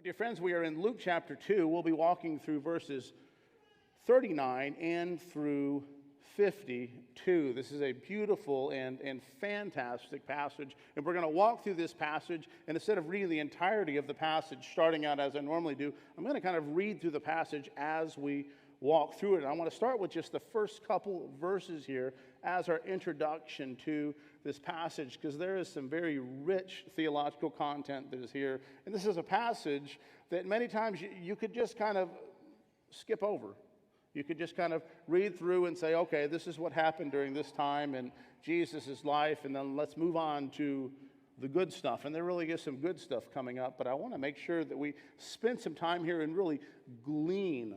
Well, dear friends, we are in Luke chapter 2. We'll be walking through verses 39 and through 52. This is a beautiful and fantastic passage. And we're going to walk through this passage. And instead of reading the entirety of the passage, starting out as I normally do, I'm going to kind of read through the passage as we walk through it. And I want to start with just the first couple verses here as our introduction to this passage, because there is some very rich theological content that is here. And this is a passage that many times you could just kind of skip over. You could just kind of read through and say, okay, this is what happened during this time in Jesus' life, and then let's move on to the good stuff. And there really is some good stuff coming up, but I want to make sure that we spend some time here and really glean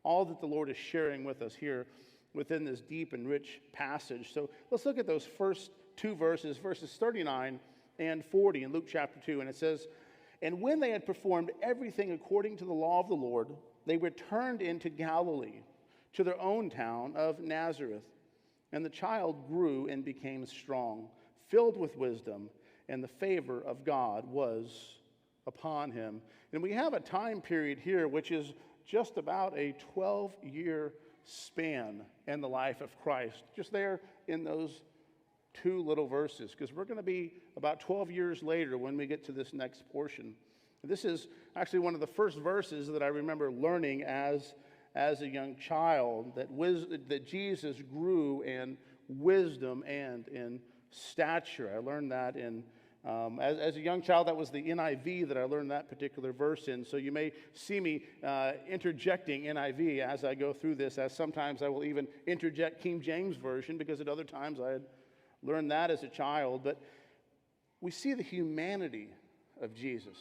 all that the Lord is sharing with us here within this deep and rich passage. So let's look at those first two verses, verses 39 and 40 in Luke chapter 2. And it says, "And when they had performed everything according to the law of the Lord, they returned into Galilee, to their own town of Nazareth. And the child grew and became strong, filled with wisdom, and the favor of God was upon him." And we have a time period here which is just about a 12-year span in the life of Christ, just there in those two little verses, because we're going to be about 12 years later when we get to this next portion. This is actually one of the first verses that I remember learning as a young child, that Jesus grew in wisdom and in stature. I learned that as a young child. That was the NIV that I learned that particular verse in. So you may see me interjecting NIV as I go through this, as sometimes I will even interject King James Version, because at other times I had learned that as a child. But we see the humanity of Jesus.